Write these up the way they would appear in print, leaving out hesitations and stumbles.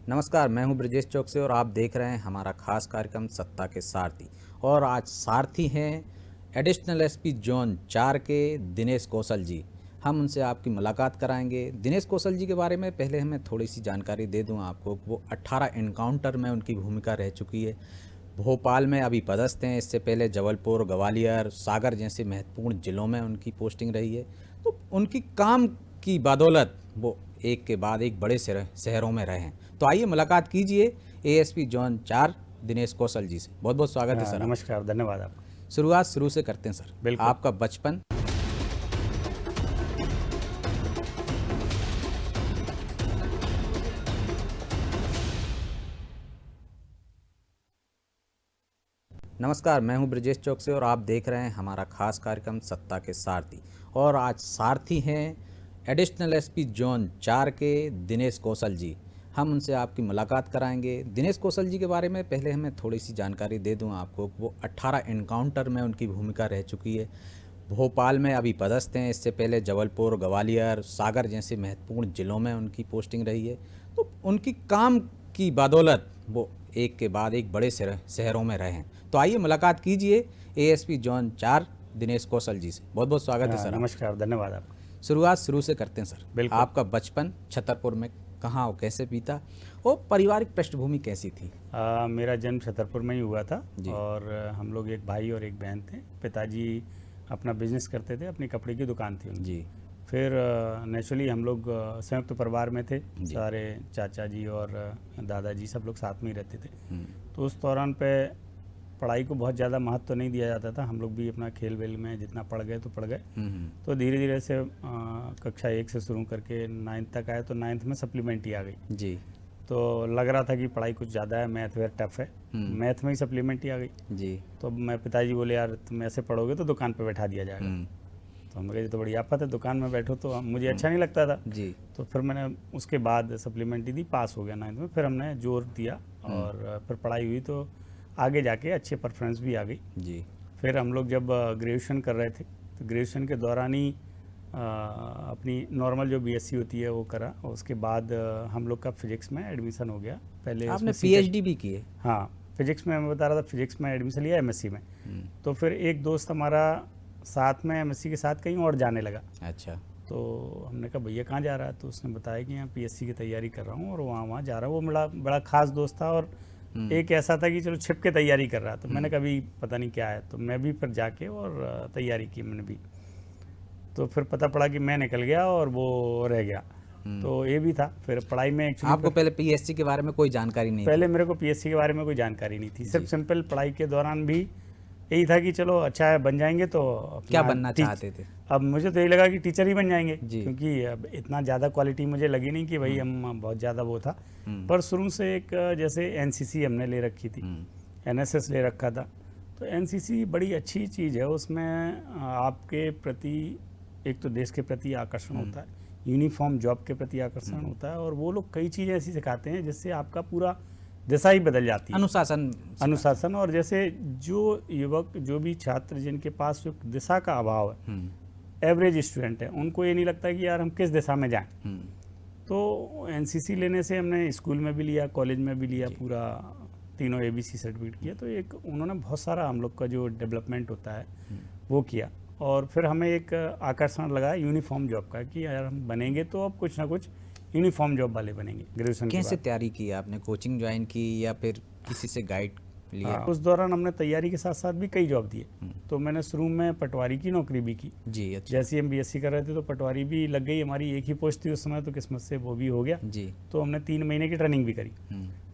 नमस्कार, मैं हूं ब्रजेश चौक से और आप देख रहे हैं हमारा खास कार्यक्रम सत्ता के सारथी। और आज सारथी हैं एडिशनल एसपी जोन 4 के दिनेश कौशल जी। हम उनसे आपकी मुलाकात कराएंगे। दिनेश कौशल जी के बारे में पहले हमें थोड़ी सी जानकारी दे दूं आपको। वो 18 एनकाउंटर में उनकी भूमिका रह चुकी है। भोपाल में अभी पदस्थ हैं, इससे पहले जबलपुर, ग्वालियर, सागर जैसे महत्वपूर्ण ज़िलों में उनकी पोस्टिंग रही है। तो उनकी काम की बदौलत वो एक के बाद एक बड़े शहरों में रहे हैं। तो आइए मुलाकात कीजिए एएसपी जोन 4 दिनेश कौशल जी से। बहुत बहुत स्वागत है सर। नमस्कार, धन्यवाद आपका। शुरुआत शुरू से करते हैं सर। बिल्कुल। आपका बचपन। नमस्कार, मैं हूं ब्रजेश चौक से और आप देख रहे हैं हमारा खास कार्यक्रम सत्ता के सारथी। और आज सारथी हैं एडिशनल एसपी जोन 4 के दिनेश कौशल जी। हम उनसे आपकी मुलाकात कराएंगे। दिनेश कौशल जी के बारे में पहले हमें थोड़ी सी जानकारी दे दूं आपको। वो 18 एनकाउंटर में उनकी भूमिका रह चुकी है। भोपाल में अभी पदस्थ हैं, इससे पहले जबलपुर, ग्वालियर, सागर जैसे महत्वपूर्ण ज़िलों में उनकी पोस्टिंग रही है। तो उनकी काम की बदौलत वो एक के बाद एक बड़े शहरों में रहे हैं। तो आइए मुलाकात कीजिए एएसपी जोन 4 दिनेश कौशल जी से। बहुत बहुत स्वागत है सर। नमस्कार, धन्यवाद आपका। शुरुआत शुरू से करते हैं सर। बिल्कुल। आपका बचपन छतरपुर में कहाँ और कैसे बीता और पारिवारिक पृष्ठभूमि कैसी थी? मेरा जन्म छतरपुर में ही हुआ था जी। और हम लोग एक भाई और एक बहन थे। पिताजी अपना बिजनेस करते थे, अपनी कपड़े की दुकान थी उनकी। जी। फिर नेचुरली हम लोग संयुक्त परिवार में थे। जी। सारे चाचा जी और दादाजी सब लोग साथ में ही रहते थे। हम्म। तो उस दौरान पे पढ़ाई को बहुत ज़्यादा महत्व तो नहीं दिया जाता था। हम लोग भी अपना खेल वेल में जितना पढ़ गए तो पढ़ गए। तो धीरे धीरे से कक्षा 1 से शुरू करके 9th तक आए तो 9th में सप्लीमेंट्री आ गई। जी। तो लग रहा था कि पढ़ाई कुछ ज़्यादा है, मैथ वेर टफ है। मैथ में ही सप्लीमेंट्री आ गई। जी। तो मैं पिताजी बोले यार तुम ऐसे पढ़ोगे तो दुकान पे बैठा दिया जाएगा। तो हम कहे तो बड़ी आफत है, दुकान में बैठो। तो मुझे अच्छा नहीं लगता था। जी। तो फिर मैंने उसके बाद सप्लीमेंट्री दी, पास हो गया 9th में। फिर हमने जोर दिया और फिर पढ़ाई हुई तो आगे जाके अच्छे परफॉर्मेंस भी आ गई। जी। फिर हम लोग जब ग्रेजुएशन कर रहे थे तो ग्रेजुएशन के दौरान ही अपनी नॉर्मल जो बीएससी होती है वो करा और उसके बाद हम लोग का फिजिक्स में एडमिशन हो गया। पहले आपने पीएचडी भी की है? हाँ, फिजिक्स में मैं बता रहा था, फिजिक्स में एडमिशन लिया एमएससी में। तो फिर एक दोस्त हमारा साथ में एमएससी के साथ कहीं और जाने लगा। अच्छा। तो हमने कहा भैया कहाँ जा रहा है? तो उसने बताया कि यहाँ पीएससी की तैयारी कर रहा हूँ और वहाँ जा रहा हूँ। वो बड़ा खास दोस्त था और एक ऐसा था कि चलो छिप के तैयारी कर रहा। तो मैंने कभी पता नहीं क्या है, तो मैं भी फिर जाके और तैयारी की मैंने भी। तो फिर पता पड़ा कि मैं निकल गया और वो रह गया। तो ये भी था। फिर पढ़ाई में एक्चुअली आपको पहले पीएससी के बारे में कोई जानकारी नहीं पहले मेरे को पीएससी के बारे में कोई जानकारी नहीं थी। सिर्फ सिंपल पढ़ाई के दौरान भी यही था कि चलो अच्छा है बन जाएंगे। तो क्या बनना चाहते थे? अब मुझे तो यही लगा कि टीचर ही बन जाएंगे, क्योंकि अब इतना ज़्यादा क्वालिटी मुझे लगी नहीं कि भाई हम बहुत ज़्यादा वो था। पर शुरू से एक जैसे एनसीसी हमने ले रखी थी, एनएसएस ले रखा था। तो एनसीसी बड़ी अच्छी चीज़ है। उसमें आपके प्रति एक तो देश के प्रति आकर्षण होता है, यूनिफॉर्म जॉब के प्रति आकर्षण होता है और वो लोग कई चीज़ें ऐसी सिखाते हैं जिससे आपका पूरा दिशा ही बदल जाती है। अनुशासन और जैसे जो युवक जो भी छात्र जिनके पास जो दिशा का अभाव है, एवरेज स्टूडेंट है, उनको ये नहीं लगता कि यार हम किस दिशा में जाएं। तो एनसीसी लेने से हमने स्कूल में भी लिया, कॉलेज में भी लिया, पूरा तीनों एबीसी सर्टिफिकेट किया। तो एक उन्होंने बहुत सारा हम लोग का जो डेवलपमेंट होता है वो किया। और फिर हमें एक आकर्षण लगा यूनिफॉर्म जॉब का कि यार हम बनेंगे तो अब कुछ ना कुछ यूनिफॉर्म जॉब वाले बनेंगे। ग्रेजुएशन कैसे तैयारी की आपने? कोचिंग ज्वाइन की या फिर किसी से गाइड लिया? उस दौरान हमने तैयारी के साथ साथ भी कई जॉब दिए। तो मैंने शुरू में पटवारी की नौकरी भी की। जी। अच्छा। जैसे हम बीएससी कर रहे थे तो पटवारी भी लग गई हमारी, एक ही पोस्ट थी उस समय, तो किस्मत से वो भी हो गया। जी। तो हमने 3 महीने की ट्रेनिंग भी करी।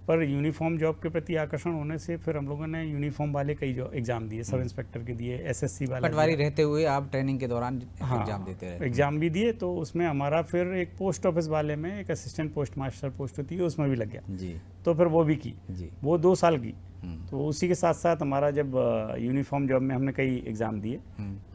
पर यूनिफॉर्म जॉब के प्रति आकर्षण होने से फिर हम लोगों ने यूनिफॉर्म वाले कई एग्जाम दिए, सब इंस्पेक्टर के दिए, एसएससी वाले। पटवारी रहते हुए आप ट्रेनिंग के दौरान एग्जाम देते रहे? एग्जाम भी दिए। तो उसमें हमारा फिर एक पोस्ट ऑफिस वाले में एक असिस्टेंट पोस्ट मास्टर पोस्ट होती है, उसमें भी लग गया। जी। तो फिर वो भी की। जी। वो 2 साल की। तो उसी के साथ साथ हमारा जब यूनिफॉर्म जॉब में हमने कई एग्ज़ाम दिए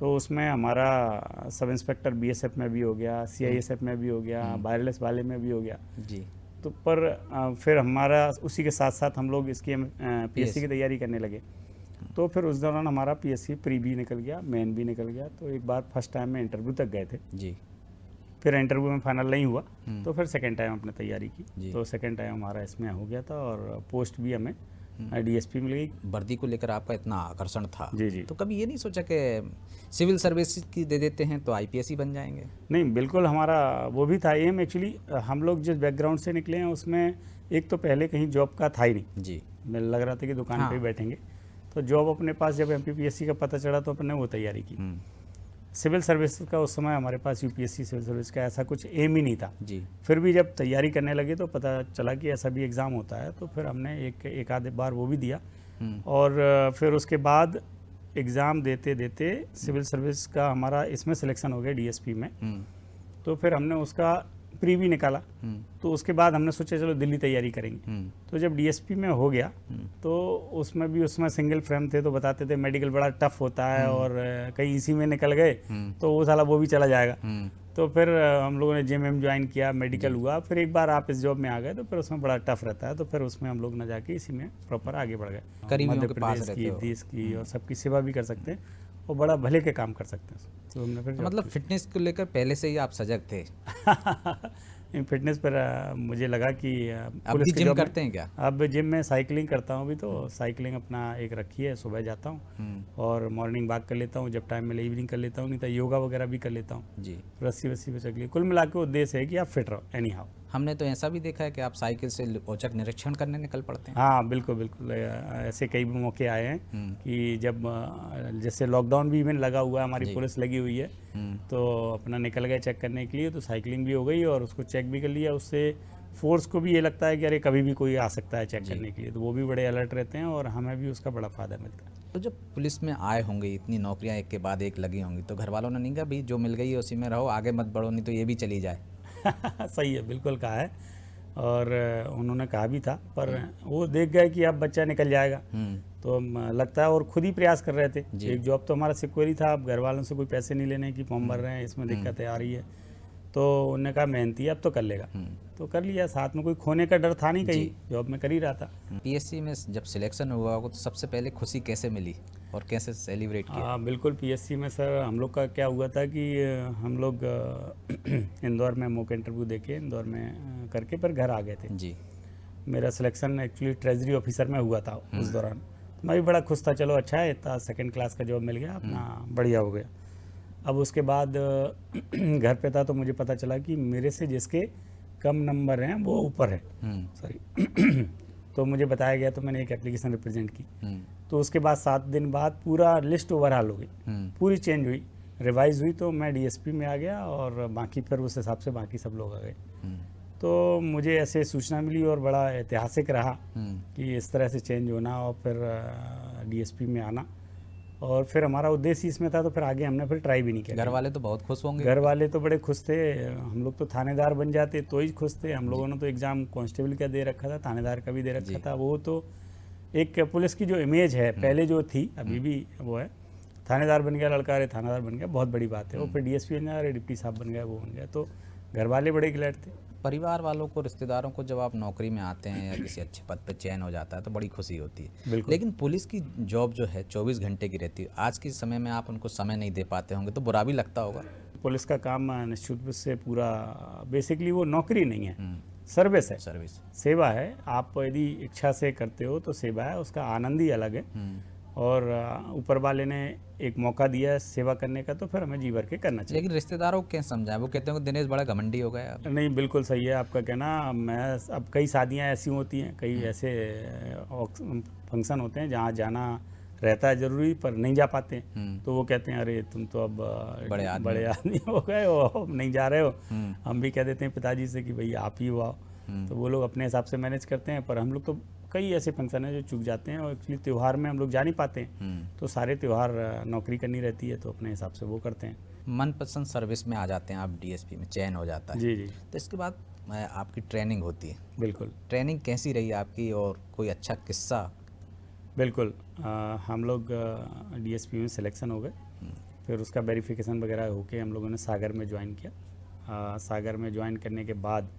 तो उसमें हमारा सब इंस्पेक्टर बीएसएफ में भी हो गया, सीआईएसएफ में भी हो गया, वायरलेस वाले में भी हो गया। जी। तो पर फिर हमारा उसी के साथ साथ हम लोग इसकी पीएससी की तैयारी करने लगे। तो फिर उस दौरान हमारा पीएससी प्री भी निकल गया, मेन भी निकल गया। तो एक बार फर्स्ट टाइम में इंटरव्यू तक गए थे। जी। फिर इंटरव्यू में फाइनल नहीं हुआ तो फिर सेकेंड टाइम अपने तैयारी की, जी। तो सेकेंड टाइम हमारा इसमें हो गया था और पोस्ट भी हमें डीएसपी मिल गई। वर्दी को लेकर आपका इतना आकर्षण था, जी जी। तो कभी ये नहीं सोचा कि सिविल सर्विस की दे देते हैं तो आईपीएस ही बन जाएंगे? नहीं, बिल्कुल हमारा वो भी था एम। एक्चुअली हम लोग जिस बैकग्राउंड से निकले हैं उसमें एक तो पहले कहीं जॉब का था ही नहीं। जी। मैं लग रहा था कि दुकान हाँ। पे ही बैठेंगे, तो जॉब अपने पास जब एमपीपीएससी का पता चला तो अपने वो तैयारी की। सिविल सर्विस का उस समय हमारे पास यूपीएससी सिविल सर्विस का ऐसा कुछ एम ही नहीं था। जी। फिर भी जब तैयारी करने लगे तो पता चला कि ऐसा भी एग्ज़ाम होता है, तो फिर हमने एक आधे बार वो भी दिया। और फिर उसके बाद एग्ज़ाम देते देते सिविल सर्विस का हमारा इसमें सिलेक्शन हो गया डीएसपी में। तो फिर हमने उसका प्री भी निकाला, तो उसके बाद हमने सोचा चलो दिल्ली तैयारी करेंगे। तो जब डीएसपी में हो गया तो उसमें सिंगल फ्रेम थे, तो बताते थे मेडिकल बड़ा टफ होता है और कहीं इसी में निकल गए तो वो साला वो भी चला जाएगा। तो फिर हम लोगों ने जेएमएम ज्वाइन किया, मेडिकल हुआ, फिर एक बार आप इस जॉब में आ गए तो फिर उसमें बड़ा टफ रहता है, तो फिर उसमें हम लोग न जाके इसी में प्रॉपर आगे बढ़ गए। करीबियों मध्य के पास प्रदेश रहते की, हो। देश की और सबकी सेवा भी कर सकते हैं और बड़ा भले के काम कर सकते हैं। तो हमने फिर मतलब फिटनेस को लेकर पहले से ही आप सजग थे? फिटनेस पर मुझे लगा कि अब भी जिम करते हैं क्या? अब जिम में साइकिलिंग करता हूँ अभी, तो साइकिलिंग अपना एक रखी है, सुबह जाता हूँ और मॉर्निंग वॉक कर लेता हूँ, जब टाइम मिले इवनिंग कर लेता हूँ, नहीं तो योगा वगैरह भी कर लेता हूँ। जी। रस्सी वस्सी पे चल लिए, कुल मिला के उद्देश्य है कि आप फिट रहो एनी हाउ। हमने तो ऐसा भी देखा है कि आप साइकिल से औचक निरीक्षण करने निकल पड़ते हैं। हाँ बिल्कुल बिल्कुल, ऐसे कई भी मौके आए हैं कि जब जैसे लॉकडाउन भी इवेंट लगा हुआ है, हमारी पुलिस लगी हुई है, तो अपना निकल गए चेक करने के लिए, तो साइकिलिंग भी हो गई और उसको चेक भी कर लिया। उससे फोर्स को भी ये लगता है कि अरे कभी भी कोई आ सकता है चेक करने के लिए, तो वो भी बड़े अलर्ट रहते हैं और हमें भी उसका बड़ा फ़ायदा मिलता है। तो जब पुलिस में आए होंगे, इतनी नौकरियां एक के बाद एक लगी होंगी, तो घर वालों ने नहीं कहा भाई जो मिल गई है उसी में रहो, आगे मत बढ़ो, नहीं तो ये भी चली जाए? सही है, बिल्कुल कहा है और उन्होंने कहा भी था, पर वो देख गए कि अब बच्चा निकल जाएगा तो लगता है, और खुद ही प्रयास कर रहे थे। एक जॉब तो हमारा सिक्योर ही था, अब घर वालों से कोई पैसे नहीं लेने की फॉर्म भर रहे हैं, इसमें दिक्कतें आ रही है, तो उन्होंने कहा मेहनती है अब तो कर लेगा, तो कर लिया। साथ में कोई खोने का डर था नहीं, कहीं जॉब में कर ही रहा था। पीएससी में जब सिलेक्शन हुआ होगा तो सबसे पहले खुशी कैसे मिली और कैसे सेलिब्रेट किया? बिल्कुल, पीएससी में सर हम लोग का क्या हुआ था कि हम लोग इंदौर में मॉक इंटरव्यू देके इंदौर में करके फिर घर आ गए थे। जी। मेरा सिलेक्शन एक्चुअली ट्रेजरी ऑफिसर में हुआ था उस दौरान, तो मैं भी बड़ा खुश था, चलो अच्छा है, इतना सेकंड क्लास का जॉब मिल गया, अपना बढ़िया हो गया। अब उसके बाद घर पे था तो मुझे पता चला कि मेरे से जिसके कम नंबर हैं वो ऊपर है, सॉरी तो मुझे बताया गया, तो मैंने एक एप्लीकेशन रिप्रेजेंट की। तो उसके बाद 7 दिन बाद पूरा लिस्ट ओवरहाल हो गई, पूरी चेंज हुई, रिवाइज हुई, तो मैं डीएसपी में आ गया और बाकी फिर उस हिसाब से बाकी सब लोग आ गए। तो मुझे ऐसे सूचना मिली और बड़ा ऐतिहासिक रहा कि इस तरह से चेंज होना और फिर डीएसपी में आना, और फिर हमारा उद्देश्य इसमें था, तो फिर आगे हमने फिर ट्राई भी नहीं किया। घर वाले तो बहुत खुश होंगे? घर वाले तो बड़े खुश थे, हम लोग तो थानेदार बन जाते तो ही खुश थे। हम लोगों ने तो एग्ज़ाम कांस्टेबल का दे रखा था, थानेदार का भी दे रखा था। वो तो एक पुलिस की जो इमेज है पहले जो थी, अभी भी वो है, थानेदार बन गया लड़का, अरे थानेदार बन गया, बहुत बड़ी बात है। वो फिर डीएसपी बन गया, अरे डिप्टी साहब बन गया, वो बन गया, तो घर वाले बड़े ग्लैड थे। परिवार वालों को, रिश्तेदारों को जब आप नौकरी में आते हैं या किसी अच्छे पद पर चयन हो जाता है तो बड़ी खुशी होती है, लेकिन पुलिस की जॉब जो है 24 घंटे की रहती है, आज के समय में आप उनको समय नहीं दे पाते होंगे तो बुरा भी लगता होगा? पुलिस का काम निश्चित रूप से पूरा बेसिकली वो नौकरी नहीं है, सर्विस है, सर्विस, सेवा है। आप यदि इच्छा से करते हो तो सेवा है, उसका आनंद ही अलग है। और ऊपर वाले ने एक मौका दिया है सेवा करने का, तो फिर हमें जी भर के करना चाहिए। लेकिन रिश्तेदारों को क्या समझाएं? वो कहते हैं कि दिनेश बड़ा घमंडी हो गया। नहीं, बिल्कुल सही है आपका कहना। मैं अब कई शादियां ऐसी होती हैं, कई ऐसे फंक्शन होते हैं जहां जाना रहता है ज़रूरी, पर नहीं जा पाते, तो वो कहते हैं अरे तुम तो अब बड़े आदमी हो गए हो, अब नहीं जा रहे हो। हम भी कह देते हैं पिताजी से कि भाई आप ही हो आओ, तो वो लोग अपने हिसाब से मैनेज करते हैं। पर हम लोग तो कई ऐसे फंक्शन हैं जो चूक जाते हैं, और एक्चुअली त्यौहार में हम लोग जा नहीं पाते हैं, तो सारे त्यौहार नौकरी करनी रहती है, तो अपने हिसाब से वो करते हैं। मनपसंद सर्विस में आ जाते हैं आप, डीएसपी में चयन हो जाता है। जी जी। तो इसके बाद आपकी ट्रेनिंग होती है। बिल्कुल। ट्रेनिंग कैसी रही आपकी और कोई अच्छा किस्सा? बिल्कुल, हम लोग डीएसपी में सिलेक्शन हो गए, फिर उसका वेरिफिकेशन वगैरह होके हम लोगों ने सागर में ज्वाइन किया। सागर में ज्वाइन करने के बाद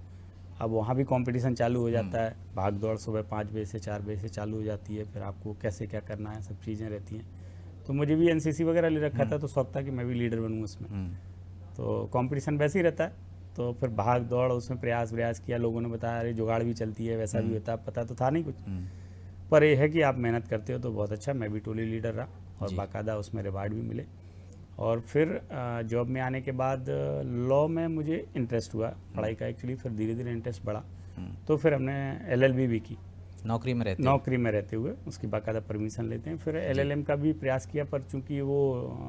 अब वहाँ भी कंपटीशन चालू हो जाता है, भाग दौड़ सुबह 5 बजे से 4 बजे से चालू हो जाती है, फिर आपको कैसे क्या करना है सब चीज़ें रहती हैं। तो मुझे भी एनसीसी वगैरह ले रखा था, तो शौक था कि मैं भी लीडर बनूँ उसमें। तो कंपटीशन वैसे ही रहता है, तो फिर भाग दौड़ उसमें प्रयास किया, लोगों ने बताया अरे जुगाड़ भी चलती है, वैसा भी होता है, पता तो था नहीं कुछ। पर यह है कि आप मेहनत करते हो तो बहुत अच्छा। मैं भी टोली लीडर रहा और बाकायदा उसमें रिवार्ड भी मिले। और फिर जॉब में आने के बाद लॉ में मुझे इंटरेस्ट हुआ पढ़ाई का एक्चुअली, फिर धीरे धीरे इंटरेस्ट बढ़ा, तो फिर हमने LLB भी की नौकरी में रहते हुए, उसकी बाकायदा परमिशन लेते हैं। फिर LLM का भी प्रयास किया, पर चूंकि वो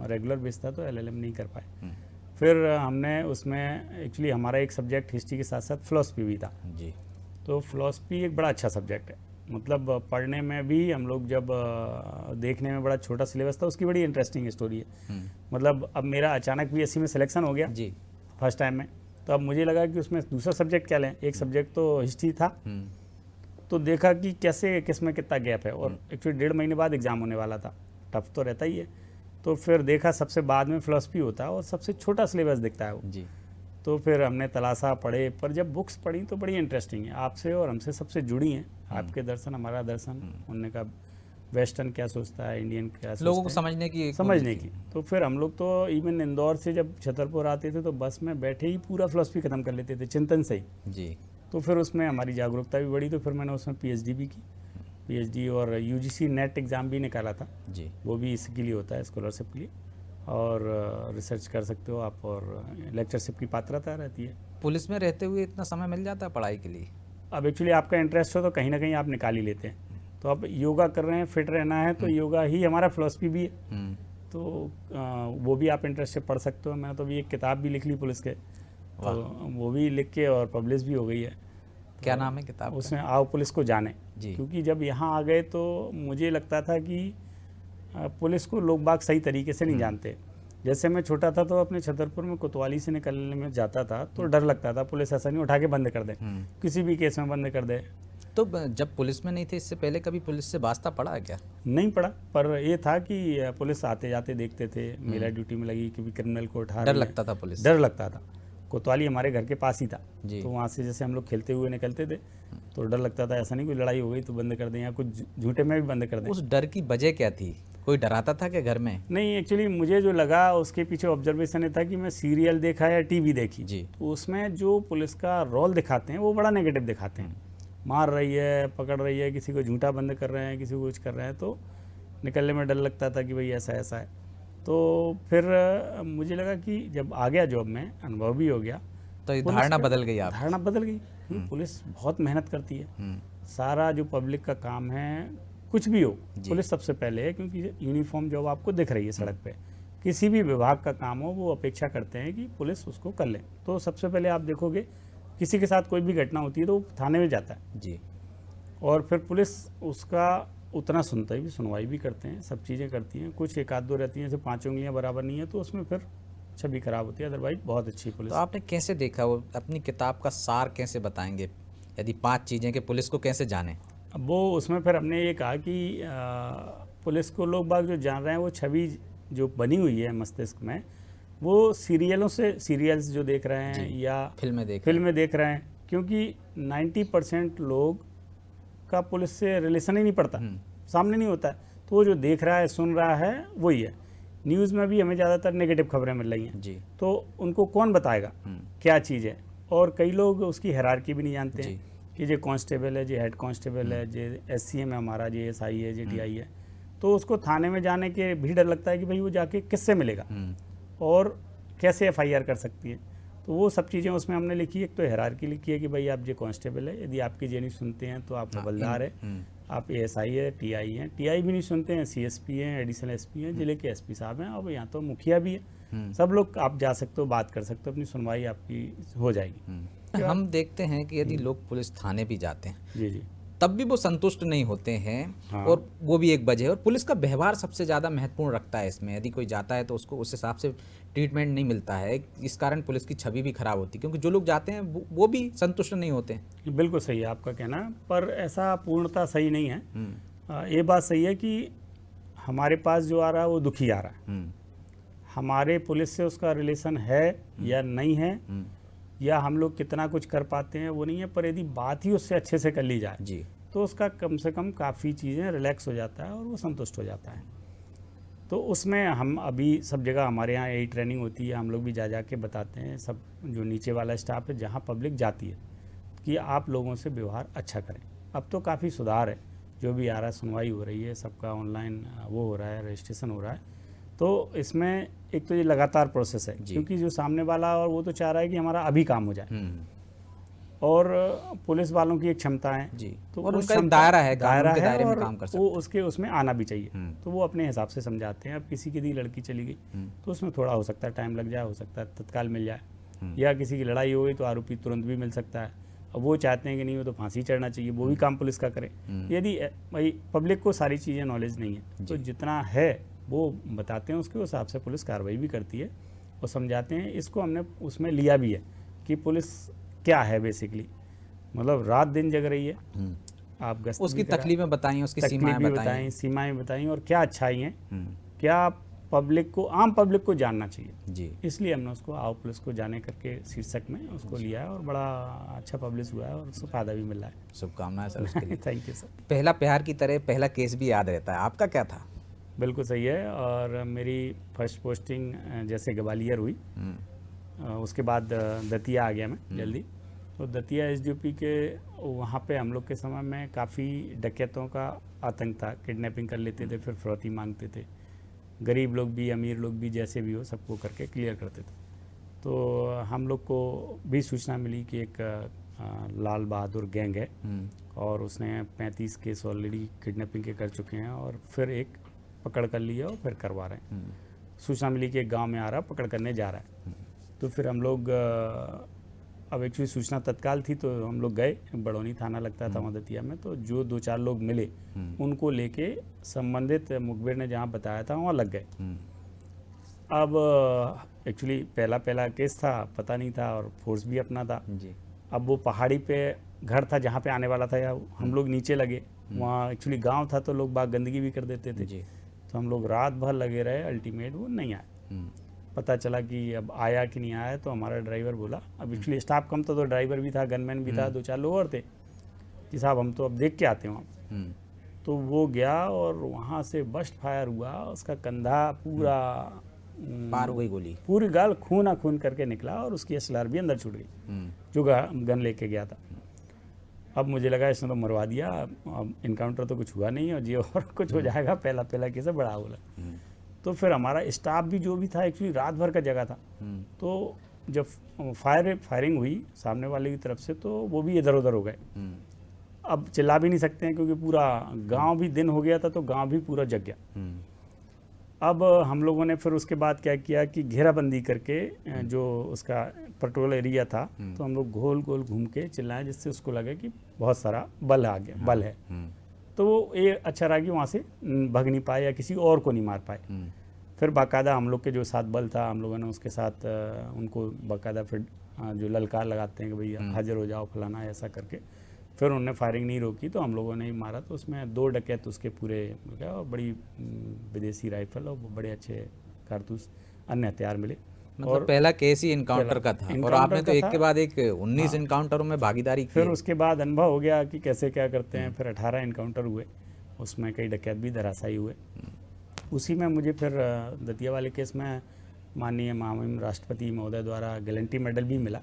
रेगुलर बेस था तो LLM नहीं कर पाए। फिर हमने उसमें एक्चुअली हमारा एक सब्जेक्ट हिस्ट्री के साथ साथ फिलॉसफी भी था जी। तो फिलॉसफी एक बड़ा अच्छा सब्जेक्ट है, मतलब पढ़ने में भी हम लोग जब देखने में बड़ा छोटा सिलेबस था, उसकी बड़ी इंटरेस्टिंग स्टोरी है। मतलब अब मेरा अचानक PSC में सिलेक्शन हो गया जी फर्स्ट टाइम में, तो अब मुझे लगा कि उसमें दूसरा सब्जेक्ट क्या लें, एक सब्जेक्ट तो हिस्ट्री था, तो देखा कि कैसे किसमें कितना गैप है, और एक्चुअली 1.5 महीने बाद एग्ज़ाम होने वाला था, टफ तो रहता ही है। तो फिर देखा सबसे बाद में फिलॉसफी होता है और सबसे छोटा सिलेबस दिखता है वो जी। तो फिर हमने तलाशा पढ़े, पर जब बुक्स पढ़ी तो बड़ी इंटरेस्टिंग है, आपसे और हमसे सबसे जुड़ी हैं, आपके दर्शन हमारा दर्शन, उनने का वेस्टर्न क्या सोचता है, इंडियन क्या सोचता है, लोगों को समझने की। तो फिर हम लोग तो इवन इंदौर से जब छतरपुर आते थे तो बस में बैठे ही पूरा फिलॉसफी खत्म कर लेते थे, चिंतन से ही जी। तो फिर उसमें हमारी जागरूकता भी बढ़ी, तो फिर मैंने उसमें PhD भी की, PhD और UGC नेट एग्ज़ाम भी निकाला था जी। वो भी इसके लिए होता है, स्कॉलरशिप के लिए, और रिसर्च कर सकते हो आप, और लेक्चरशिप की पात्रता रहती है। पुलिस में रहते हुए इतना समय मिल जाता है पढ़ाई के लिए? अब एक्चुअली आपका इंटरेस्ट हो तो कहीं ना कहीं आप निकाल ही लेते हैं। तो अब योगा कर रहे हैं, फिट रहना है, तो योगा ही हमारा फिलॉसफी भी है, तो वो भी आप इंटरेस्ट से पढ़ सकते हो। मैंने तो अभी एक किताब भी लिख ली पुलिस के, तो वो भी लिख के और पब्लिश भी हो गई है। क्या नाम है किताब? उसमें आओ पुलिस को जाने जी। क्योंकि जब यहाँ आ गए तो मुझे लगता था कि पुलिस को लोग बाग सही तरीके से नहीं जानते। जैसे मैं छोटा था तो अपने छतरपुर में कोतवाली से निकलने में जाता था तो डर लगता था, पुलिस ऐसा नहीं उठा के बंद कर दे, किसी भी केस में बंद कर दे। तो जब पुलिस में नहीं थे, इससे पहले कभी पुलिस से वास्ता पड़ा है क्या? नहीं पड़ा, पर ये था कि पुलिस आते जाते देखते थे, मेरा ड्यूटी में लगी कि क्रिमिनल को उठा, डर लगता था पुलिस, डर लगता था। कोतवाली हमारे घर के पास ही था, तो वहाँ से जैसे हम लोग खेलते हुए निकलते थे तो डर लगता था, ऐसा नहीं कोई लड़ाई हो गई तो बंद कर दें, या कुछ झूठे में भी बंद कर दें। उस डर की वजह क्या थी? कोई डराता था क्या घर में? नहीं, एक्चुअली मुझे जो लगा उसके पीछे ऑब्जर्वेशन ये था कि मैं सीरियल देखा या टीवी देखी जी, तो उसमें जो पुलिस का रोल दिखाते हैं वो बड़ा नेगेटिव दिखाते हैं, मार रही है, पकड़ रही है, किसी को झूठा बंद कर रहे हैं, किसी को कुछ कर रहे हैं, तो निकलने में डर लगता था कि भाई ऐसा ऐसा है। तो फिर मुझे लगा कि जब आ गया जॉब में, अनुभव भी हो गया, तो ये धारणा बदल गई? धारणा बदल गई। पुलिस बहुत मेहनत करती है, सारा जो पब्लिक का काम है, कुछ भी हो पुलिस सबसे पहले है, क्योंकि यूनिफॉर्म जॉब आपको दिख रही है सड़क पे, किसी भी विभाग का काम हो वो अपेक्षा करते हैं कि पुलिस उसको कर ले। तो सबसे पहले आप देखोगे किसी के साथ कोई भी घटना होती है तो वो थाने में जाता है जी, और फिर पुलिस उसका उतना सुनता भी, सुनवाई भी करते हैं, सब चीज़ें करती हैं। कुछ एक आध दो रहती हैं, जैसे 5 उंगलियां बराबर नहीं है तो उसमें फिर छवि खराब होती है, अदरवाइज बहुत अच्छी पुलिस। तो आपने कैसे देखा, वो अपनी किताब का सार कैसे बताएंगे, यदि 5 चीज़ें कि पुलिस को कैसे जाने? अब वो उसमें फिर हमने ये कहा कि पुलिस को लोग बाग जो जान रहे हैं, वो छवि जो बनी हुई है मस्तिष्क में, वो सीरियल्स जो देख रहे हैं या फिल्में देख रहे हैं, क्योंकि 90% लोग का पुलिस से रिलेशन ही नहीं पड़ता, सामने नहीं होता है, तो वो जो देख रहा है, सुन रहा है, वही है। न्यूज़ में भी हमें ज़्यादातर नेगेटिव खबरें मिल रही हैं जी, तो उनको कौन बताएगा क्या चीज़ है, और कई लोग उसकी हायरार्की भी नहीं जानते हैं कि ये कांस्टेबल है, ये हेड कांस्टेबल है, ये SCM है हमारा, ये SI है, ये TI है, तो उसको थाने में जाने के भी डर लगता है कि भाई वो जाके किससे मिलेगा और कैसे FIR कर सकती है। तो वो सब चीज़ें उसमें हमने लिखी। एक तो हायरार्की लिखी है कि भाई आप ये कांस्टेबल है, यदि आपकी ये नहीं सुनते हैं तो आप हवलदार है, आप ASI है, TI हैं, TI भी नहीं सुनते हैं, CSP हैं, एडिशनल SP हैं, जिले के SP साहब हैं, और यहाँ तो मुखिया भी है, सब लोग आप जा सकते हो, बात कर सकते हो, अपनी सुनवाई आपकी हो जाएगी। हम देखते हैं कि यदि लोग पुलिस थाने भी जाते हैं जी तब भी वो संतुष्ट नहीं होते हैं, और वो भी एक वजह है, और पुलिस का व्यवहार सबसे ज़्यादा महत्वपूर्ण रखता है इसमें। यदि कोई जाता है तो उसको उस हिसाब से ट्रीटमेंट नहीं मिलता है, इस कारण पुलिस की छवि भी खराब होती है, क्योंकि जो लोग जाते हैं वो भी संतुष्ट नहीं होते हैं। बिल्कुल सही है आपका कहना, पर ऐसा पूर्णतः सही नहीं है। ये बात सही है कि हमारे पास जो आ रहा है वो दुखी आ रहा है, हमारे पुलिस से उसका रिलेशन है या नहीं है, या हम लोग कितना कुछ कर पाते हैं वो नहीं है, पर यदि बात ही उससे अच्छे से कर ली जाए जी, तो उसका कम से कम काफ़ी चीज़ें रिलैक्स हो जाता है और वो संतुष्ट हो जाता है। तो उसमें हम अभी सब जगह हमारे यहाँ यही ट्रेनिंग होती है, हम लोग भी जा के बताते हैं सब जो नीचे वाला स्टाफ है जहाँ पब्लिक जाती है कि आप लोगों से व्यवहार अच्छा करें। अब तो काफ़ी सुधार है, जो भी आ रहा है, सुनवाई हो रही है, सबका ऑनलाइन वो हो रहा है, रजिस्ट्रेशन हो रहा है। तो इसमें एक तो ये लगातार प्रोसेस है, क्योंकि जो सामने वाला और वो तो चाह रहा है कि हमारा अभी काम हो जाए, और पुलिस वालों की एक क्षमता है जी, तो और उनका एक दायरा है, कानून के दायरे में और काम कर सकते वो उसके उसमें आना भी चाहिए। तो वो अपने हिसाब से समझाते हैं। अब किसी की दी लड़की चली गई तो उसमें थोड़ा हो सकता है टाइम लग जाए, हो सकता है तत्काल मिल जाए, या किसी की लड़ाई हो गई तो आरोपी तुरंत भी मिल सकता है। अब वो चाहते हैं कि नहीं, वो तो फांसी चढ़ना चाहिए, वो भी काम पुलिस का करे। यदि भाई पब्लिक को सारी चीज़ें नॉलेज नहीं है तो जितना है वो बताते हैं, उसके हिसाब से पुलिस कार्रवाई भी करती है और समझाते हैं। इसको हमने उसमें लिया भी है कि पुलिस क्या है बेसिकली, मतलब रात दिन जग रही है, आप गश्त उसकी तकलीफें बताई, उसकी सीमाएं बताई और क्या अच्छाई हैं, क्या पब्लिक को, आम पब्लिक को जानना चाहिए जी। इसलिए हमने उसको आओ पुलिस को जाने करके शीर्षक में उसको लिया है और बड़ा अच्छा पब्लिश हुआ है और उसको फायदा भी मिल रहा है। शुभकामनाएं सर उसके लिए। Thank you sir. पहला प्यार की तरह पहला केस भी याद रहता है, आपका क्या था? बिल्कुल सही है। और मेरी फर्स्ट पोस्टिंग जैसे ग्वालियर हुई, उसके बाद दतिया आ गया मैं जल्दी। तो दतिया एसडीओपी के वहाँ पे हम लोग के समय में काफ़ी डकैतों का आतंक था, किडनैपिंग कर लेते थे, फिर फिरौती मांगते थे। गरीब लोग भी अमीर लोग भी जैसे भी हो सबको करके क्लियर करते थे। तो हम लोग को भी सूचना मिली कि एक लाल बहादुर गैंग है और उसने 35 केस ऑलरेडी किडनैपिंग के कर चुके हैं और फिर एक पकड़ कर लिया और फिर करवा रहे हैं। सूचना मिली कि एक गांव में आ रहा, पकड़ करने जा रहा है। तो फिर हम लोग अब एक्चुअली सूचना तत्काल थी तो हम लोग गए, बड़ौनी थाना लगता था वहाँ दतिया में। तो जो 2-4 लोग मिले उनको लेके संबंधित मुखबिर ने जहाँ बताया था वहाँ लग गए। अब एक्चुअली पहला केस था, पता नहीं था और फोर्स भी अपना था जी। अब वो पहाड़ी पे घर था जहाँ पे आने वाला था, या हम लोग नीचे लगे, वहाँ एक्चुअली गांव था तो लोग बाग गंदगी भी कर देते थे जी। तो हम लोग रात भर लगे रहे, अल्टीमेट वो नहीं आए। पता चला कि अब आया कि नहीं आया, तो हमारा ड्राइवर बोला, अब एक्चुअली स्टाफ कम था तो ड्राइवर भी था, गनमैन भी था, 2-4 लोग और थे कि साहब हम तो अब देख के आते हैं वहाँ। तो वो गया और वहाँ से बस्ट फायर हुआ, उसका कंधा पूरा पार हो गई गोली, पूरी गाल खून खून करके निकला और उसकी एसएलआर भी अंदर छूट गई जो गन लेके गया था। अब मुझे लगा इसने तो मरवा दिया, अब इनकाउंटर तो कुछ हुआ नहीं और जी और कुछ हो जाएगा, पहला केस है, बड़ा बोला। तो फिर हमारा स्टाफ भी जो भी था एक्चुअली रात भर का जगह था। तो जब फायरिंग हुई सामने वाले की तरफ से तो वो भी इधर उधर हो गए। अब चिल्ला भी नहीं सकते हैं क्योंकि पूरा गांव भी दिन हो गया था, तो गांव भी पूरा जग गया। अब हम लोगों ने फिर उसके बाद क्या किया कि घेराबंदी करके जो उसका पेट्रोल एरिया था, तो हम लोग गोल गोल घूम के चिल्लाए जिससे उसको लगे कि बहुत सारा बल आ गया, बल है। तो वो ये अच्छा रहा कि वहाँ से भाग नहीं पाए या किसी और को नहीं मार पाए। फिर बाकायदा हम लोग के जो साथ बल था, हम लोगों ने उसके साथ उनको बाकायदा फिर जो ललकार लगाते हैं कि भैया हाजिर हो जाओ फलाना, ऐसा करके फिर उन्होंने फायरिंग नहीं रोकी तो हम लोगों ने ही मारा। तो उसमें 2 डकैत उसके पूरे क्या, बड़ी विदेशी राइफल और बड़े अच्छे कारतूस, अन्य हथियार मिले। मतलब और पहला केस ही इनकाउंटर का था और आपने तो एक के बाद एक 19 इनकाउंटरों में भागीदारी की। फिर उसके बाद अनुभव हो गया कि कैसे क्या करते हैं। फिर 18 इनकाउंटर हुए, उसमें कई डकैत भी धराशायी हुए। उसी में मुझे फिर दतिया वाले केस में माननीय महामहिम राष्ट्रपति महोदय द्वारा गैलेंट्री मेडल भी मिला,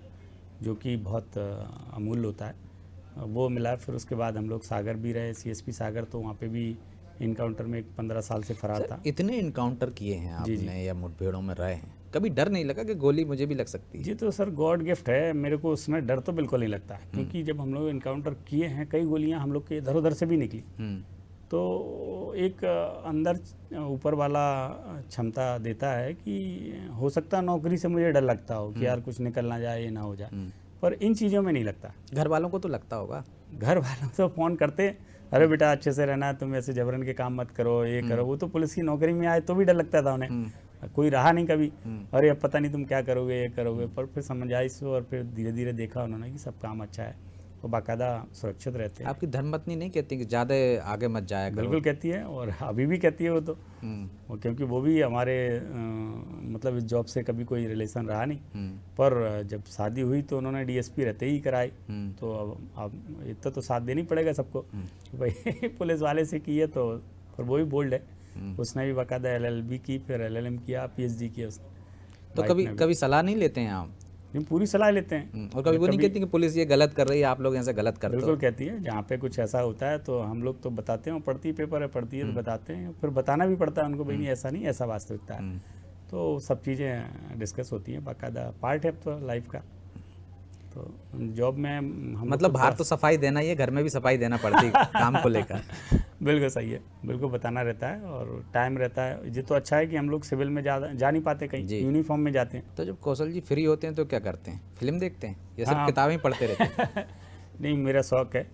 जो कि बहुत अमूल्य होता है, वो मिला। फिर उसके बाद हम लोग सागर भी रहे, CSP सागर, तो वहाँ पे भी इनकाउंटर में 15 साल से फरार था। इतने इनकाउंटर किए हैं आपने या मुठभेड़ों में रहे हैं, कभी डर नहीं लगा कि गोली मुझे भी लग सकती है? जी तो सर गॉड गिफ्ट है, मेरे को उसमें डर तो बिल्कुल नहीं लगता है, क्योंकि जब हम लोग इनकाउंटर किए हैं कई गोलियां हम लोग के इधर उधर से भी निकली। तो एक अंदर ऊपर वाला क्षमता देता है कि हो सकता है नौकरी से मुझे डर लगता हो कि यार कुछ निकल ना जाए, ये ना हो जाए, पर इन चीज़ों में नहीं लगता। घर वालों को तो लगता होगा? घर वालों तो फ़ोन करते, अरे बेटा अच्छे से रहना, तुम ऐसे जबरन के काम मत करो, ये करो। वो तो पुलिस की नौकरी में आए तो भी डर लगता था उन्हें, कोई रहा नहीं कभी, अरे अब पता नहीं तुम क्या करोगे, ये करोगे। पर फिर समझ आई इसको और फिर धीरे धीरे देखा उन्होंने कि सब काम अच्छा है, वो बाकायदा सुरक्षित रहते हैं। आपकी धर्मपत्नी नहीं कहती कि ज़्यादा आगे मत जाया करो? बिल्कुल कहती है, और अभी भी कहती है वो तो, क्योंकि वो भी हमारे मतलब इस जॉब से कभी कोई रिलेशन रहा नहीं, पर जब शादी हुई तो उन्होंने DSP रहते ही कराई। तो अब इतना तो साथ देना ही पड़ेगा सबको, भाई पुलिस वाले से की है तो, पर वो भी बोल्ड है, उसने भी बाकायदा LLB की, फिर LLM किया, PhD किया उसने। तो कभी सलाह नहीं लेते हैं आप? नहीं, पूरी सलाह लेते हैं। और कभी वो नहीं कहती कि पुलिस ये गलत कर रही है, आप लोग ऐसे गलत करते हो? बिल्कुल कहती है, जहाँ पे कुछ ऐसा होता है तो हम लोग तो बताते हैं, पढ़ती पेपर है, पढ़ती है तो बताते हैं, फिर बताना भी पड़ता है उनको, भाई नहीं ऐसा नहीं, ऐसा वास्तविकता है। तो सब चीज़ें डिस्कस होती हैं, बाकायदा पार्ट है अब तो लाइफ का। तो जॉब में हम मतलब बाहर तो सफाई देना ही है, घर में भी सफाई देना पड़ती है काम को लेकर। बिल्कुल सही है, बिल्कुल बताना रहता है और टाइम रहता है। ये तो अच्छा है कि हम लोग सिविल में जा नहीं पाते, कहीं यूनिफॉर्म में जाते हैं। तो जब कौशल जी फ्री होते हैं तो क्या करते हैं? फिल्म देखते हैं या सिर्फ किताबें पढ़ते रहते हैं? नहीं, मेरा शौक है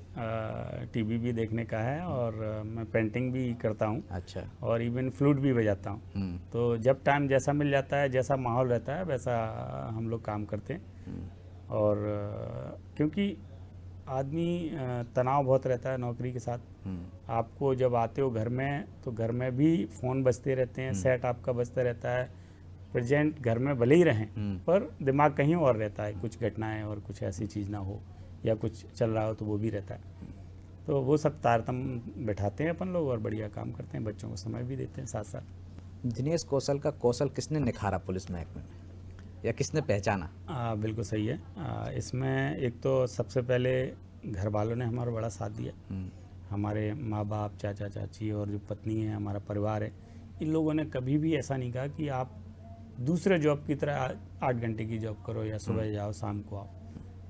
टीवी भी देखने का है, और मैं पेंटिंग भी करता हूँ। अच्छा। और इवन फ्लूट भी बजाता हूँ। तो जब टाइम जैसा मिल जाता है, जैसा माहौल रहता है, वैसा हम लोग काम करते हैं। और क्योंकि आदमी तनाव बहुत रहता है नौकरी के साथ। आपको जब आते हो घर में, तो घर में भी फ़ोन बजते रहते हैं, सेट आपका बजता रहता है, प्रेजेंट घर में भले ही रहें पर दिमाग कहीं और रहता है, कुछ घटनाएं और कुछ ऐसी चीज़ ना हो या कुछ चल रहा हो तो वो भी रहता है। तो वो सब तारतम्य बैठाते हैं अपन लोग और बढ़िया काम करते हैं, बच्चों को समय भी देते हैं साथ साथ। दिनेश कौशल का कौशल किसने निखारा पुलिस महकमे में, या किसने पहचाना? बिल्कुल सही है। इसमें एक तो सबसे पहले घर वालों ने हमारा बड़ा साथ दिया। हमारे माँ बाप, चाचा चाची और जो पत्नी है, हमारा परिवार है, इन लोगों ने कभी भी ऐसा नहीं कहा कि आप दूसरे जॉब की तरह 8 घंटे की जॉब करो या सुबह जाओ शाम को आओ।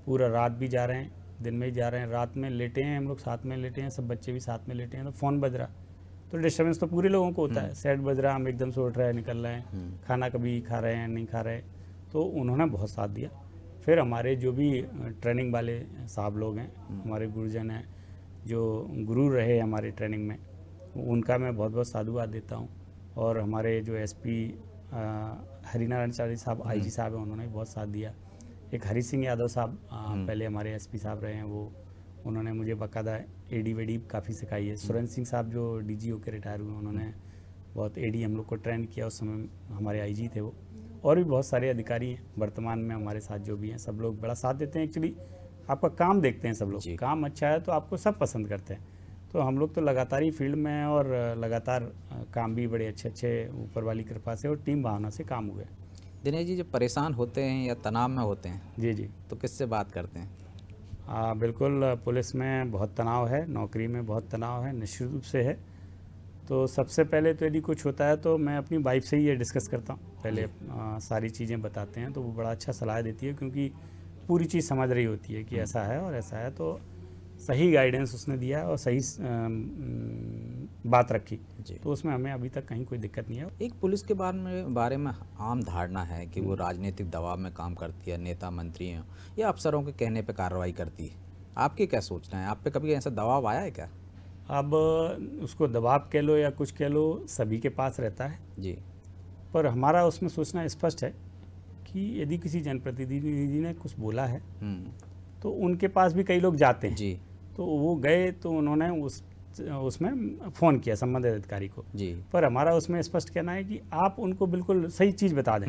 पूरा रात भी जा रहे हैं, दिन में ही जा रहे हैं, रात में लेटे हैं, हम लोग साथ में लेटे हैं, सब बच्चे भी साथ में लेटे हैं, तो फ़ोन बज रहा तो डिस्टर्बेंस तो पूरे लोगों को होता है। सेट बज रहा, हम एकदम से उठ रहे हैं, निकल रहे हैं, खाना कभी खा रहे हैं नहीं खा रहे, तो उन्होंने बहुत साथ दिया। फिर हमारे जो भी ट्रेनिंग वाले साहब लोग हैं, हमारे गुरुजन हैं, जो गुरु रहे हमारे ट्रेनिंग में, उनका मैं बहुत बहुत साधुवाद देता हूँ। और हमारे जो SP हरिनारायण चारी साहब, IG साहब हैं, उन्होंने बहुत साथ दिया। एक हरी सिंह यादव साहब पहले हमारे SP साहब रहे हैं, वो उन्होंने मुझे बाकायदा AD काफ़ी सिखाई है। सुरेंद्र सिंह साहब जो DG होकर रिटायर हुए, उन्होंने बहुत AD हम लोग को ट्रेन किया, उस समय हमारे IG थे वो। और भी बहुत सारे अधिकारी हैं वर्तमान में हमारे साथ जो भी हैं, सब लोग बड़ा साथ देते हैं। एक्चुअली आपका काम देखते हैं सब लोग, काम अच्छा है तो आपको सब पसंद करते हैं। तो हम लोग तो लगातार ही फील्ड में हैं और लगातार काम भी बड़े अच्छे ऊपर वाली कृपा से और टीम भावना से काम हुए। दिनेश जी, जब परेशान होते हैं या तनाव में होते हैं जी तो किससे बात करते हैं? बिल्कुल, पुलिस में बहुत तनाव है, नौकरी में बहुत तनाव है, निश्चित रूप से है। तो सबसे पहले तो यदि कुछ होता है तो मैं अपनी वाइफ से ही ये डिस्कस करता हूँ। पहले सारी चीज़ें बताते हैं तो वो बड़ा अच्छा सलाह देती है, क्योंकि पूरी चीज़ समझ रही होती है कि ऐसा है और ऐसा है। तो सही गाइडेंस उसने दिया और सही बात रखी, तो उसमें हमें अभी तक कहीं कोई दिक्कत नहीं है। एक पुलिस के बारे में आम धारणा है कि वो राजनीतिक दबाव में काम करती है, नेता मंत्रियों या अफसरों के कहने पे कार्रवाई करती है। आपकी क्या सोचना है? आप पे कभी ऐसा दबाव आया है क्या? अब उसको दबाव कह लो या कुछ कह लो, सभी के पास रहता है जी। पर हमारा उसमें सोचना स्पष्ट है कि यदि किसी जनप्रतिनिधि ने कुछ बोला है तो उनके पास भी कई लोग जाते हैं जी। तो वो गए तो उन्होंने उसमें फ़ोन किया संबंधित अधिकारी को जी। पर हमारा उसमें स्पष्ट कहना है कि आप उनको बिल्कुल सही चीज़ बता दें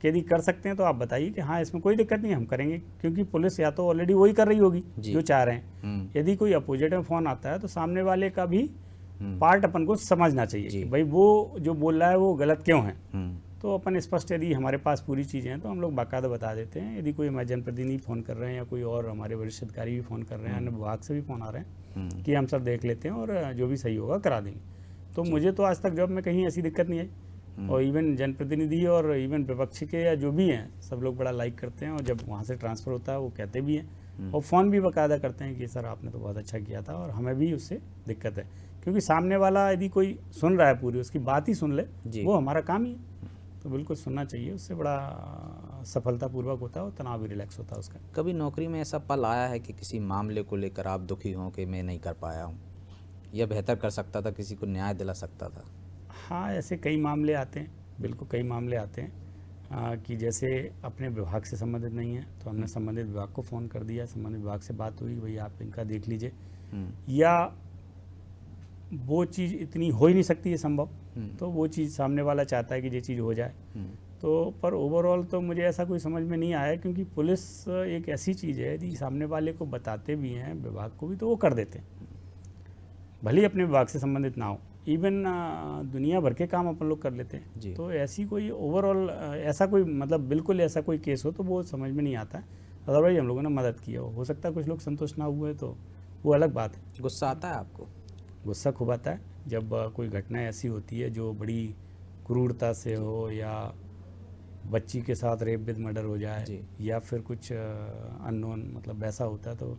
कि यदि कर सकते हैं तो आप बताइए कि हाँ इसमें कोई दिक्कत नहीं, हम करेंगे। क्योंकि पुलिस या तो ऑलरेडी वही कर रही होगी जो चाह रहे हैं। यदि कोई अपोजिट में फ़ोन आता है तो सामने वाले का भी पार्ट अपन को समझना चाहिए कि भाई वो जो बोल रहा है वो गलत क्यों है। तो अपन स्पष्ट, यदि हमारे पास पूरी चीज़ें हैं तो हम लोग बाकायदा बता देते हैं। यदि कोई हमारे जनप्रतिनिधि फ़ोन कर रहे हैं या कोई और हमारे वरिष्ठ अधिकारी भी फ़ोन कर रहे हैं, अन्य विभाग से भी फ़ोन आ रहे हैं कि हम सब देख लेते हैं और जो भी सही होगा करा देंगे। तो मुझे तो आज तक जॉब में कहीं ऐसी दिक्कत नहीं आई। और इवन जनप्रतिनिधि और इवन विपक्ष के या जो भी हैं, सब लोग बड़ा लाइक करते हैं और जब वहाँ से ट्रांसफ़र होता है वो कहते भी हैं और फ़ोन भी बाकायदा करते हैं कि सर आपने तो बहुत अच्छा किया था और हमें भी उससे दिक्कत है। क्योंकि सामने वाला यदि कोई सुन रहा है पूरी, उसकी बात ही सुन ले, वो हमारा काम ही है। तो बिल्कुल सुनना चाहिए, उससे बड़ा सफलतापूर्वक होता है और तनाव भी रिलैक्स होता है उसका। कभी नौकरी में ऐसा पल आया है कि किसी मामले को लेकर आप दुखी हों कि मैं नहीं कर पाया हूँ, या बेहतर कर सकता था, किसी को न्याय दिला सकता था? हाँ, ऐसे कई मामले आते हैं, बिल्कुल कई मामले आते हैं कि जैसे अपने विभाग से संबंधित नहीं है तो हमने संबंधित विभाग को फ़ोन कर दिया, संबंधित विभाग से बात हुई, भाई आप इनका देख लीजिए, या वो चीज़ इतनी हो ही नहीं सकती है संभव, तो वो चीज़ सामने वाला चाहता है कि ये चीज़ हो जाए। तो पर ओवरऑल तो मुझे ऐसा कोई समझ में नहीं आया, क्योंकि पुलिस एक ऐसी चीज़ है यदि सामने वाले को बताते भी हैं विभाग को भी तो वो कर देते हैं, भले ही अपने विभाग से संबंधित ना हो। इवन दुनिया भर के काम अपन लोग कर लेते जी। हैं। तो ऐसी कोई ओवरऑल ऐसा कोई मतलब बिल्कुल ऐसा कोई केस हो तो वो समझ में नहीं आता है। अदरवाइज हम लोगों ने मदद की हो सकता है कुछ लोग संतुष्ट ना हुए तो वो अलग बात है। गुस्सा आता है आपको? गुस्सा खूब आता है जब कोई घटना ऐसी होती है जो बड़ी क्रूरता से हो, या बच्ची के साथ रेप विद मर्डर हो जाए, जी। या फिर कुछ अननोन मतलब वैसा होता है, तो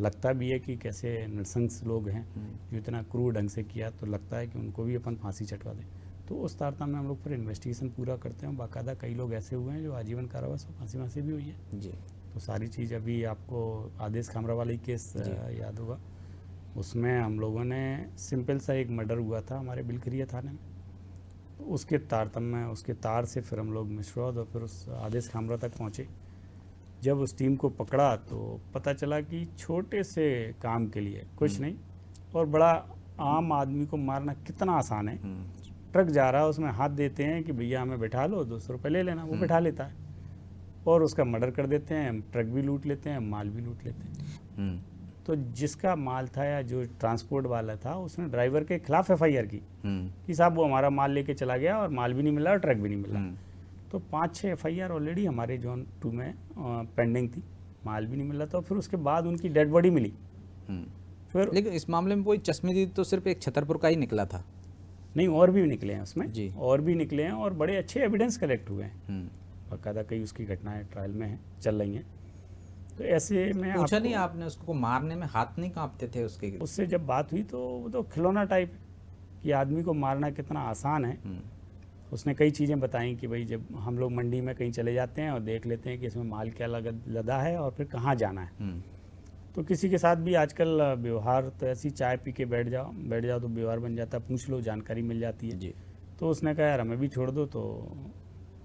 लगता भी है कि कैसे नृशंस लोग हैं जो इतना क्रूर ढंग से किया, तो लगता है कि उनको भी अपन फांसी चटवा दें। तो उस तारतम्य में हम लोग फिर इन्वेस्टिगेशन पूरा करते हैं। बाकायदा कई लोग ऐसे हुए हैं जो आजीवन कारावास और फांसी भी हुई है। जी। तो सारी चीज़ अभी आपको आदेश खामरा वाली केस याद होगा, उसमें हम लोगों ने सिंपल सा एक मर्डर हुआ था हमारे बिलखरिया थाने में, तो उसके तारतम्य उसके तार से फिर हम लोग मिश्रौद और फिर उस आदेश खामरा तक पहुँचे। जब उस टीम को पकड़ा तो पता चला कि छोटे से काम के लिए कुछ नहीं और बड़ा आम आदमी को मारना कितना आसान है। ट्रक जा रहा है, उसमें हाथ देते हैं कि भैया हमें बैठा लो, 200 रुपये ले लेना, वो बैठा लेता है और उसका मर्डर कर देते हैं, ट्रक भी लूट लेते हैं, माल भी लूट लेते हैं। तो जिसका माल था या जो ट्रांसपोर्ट वाला था उसने ड्राइवर के खिलाफ FIR की कि साहब वो हमारा माल लेके चला गया और माल भी नहीं मिला और ट्रक भी नहीं मिला। तो 5-6 FIR ऑलरेडी हमारे जोन 2 में पेंडिंग थी, माल भी नहीं मिला था। फिर उसके बाद उनकी डेड बॉडी मिली। फिर लेकिन इस मामले में कोई चश्मदीद तो सिर्फ एक छतरपुर का ही निकला था? नहीं, और भी निकले हैं उसमें जी। और भी निकले हैं और बड़े अच्छे एविडेंस कलेक्ट हुए हैं। बाकायदा कई उसकी घटनाएं ट्रायल में हैं, चल रही हैं। तो ऐसे में पूछा नहीं आपने उसको मारने में हाथ नहीं कांपते थे उसके? उससे जब बात हुई तो वो तो खिलौना टाइप कि आदमी को मारना कितना आसान है। उसने कई चीज़ें बताई कि भाई जब हम लोग मंडी में कहीं चले जाते हैं और देख लेते हैं कि इसमें माल क्या लदा है और फिर कहाँ जाना है। तो किसी के साथ भी आजकल व्यवहार तो ऐसी चाय पी के बैठ जाओ तो व्यवहार बन जाता है, पूछ लो जानकारी मिल जाती है। जी। तो उसने कहा यार हमें भी छोड़ दो, तो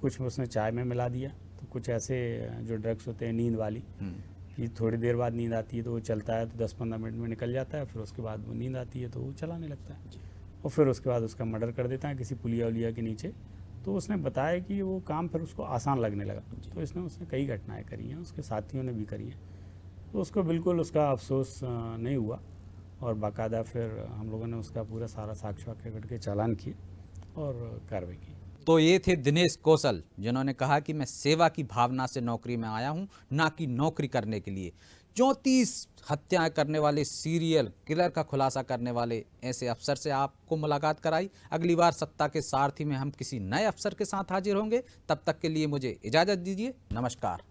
कुछ उसने चाय में मिला दिया। तो कुछ ऐसे जो ड्रग्स होते हैं नींद वाली कि थोड़ी देर बाद नींद आती है तो वो चलता है, तो 10-15 मिनट में निकल जाता है, फिर उसके बाद वो नींद आती है तो वो चलाने लगता है और फिर उसके बाद उसका मर्डर कर देता है किसी पुलिया उलिया के नीचे। तो उसने बताया कि वो काम फिर उसको आसान लगने लगा। तो उसने कई घटनाएं करी हैं, उसके साथियों ने भी करी हैं। तो उसको बिल्कुल उसका अफसोस नहीं हुआ और बाकायदा फिर हम लोगों ने उसका पूरा सारा साक्ष्य वाक्य करके चालान किए और कार्रवाई की। तो ये थे दिनेश कौशल, जिन्होंने कहा कि मैं सेवा की भावना से नौकरी में आया हूं, ना कि नौकरी करने के लिए। 34 हत्याएं करने वाले सीरियल किलर का खुलासा करने वाले ऐसे अफसर से आपको मुलाकात कराई। अगली बार सत्ता के सारथी में हम किसी नए अफसर के साथ हाजिर होंगे। तब तक के लिए मुझे इजाज़त दीजिए। नमस्कार।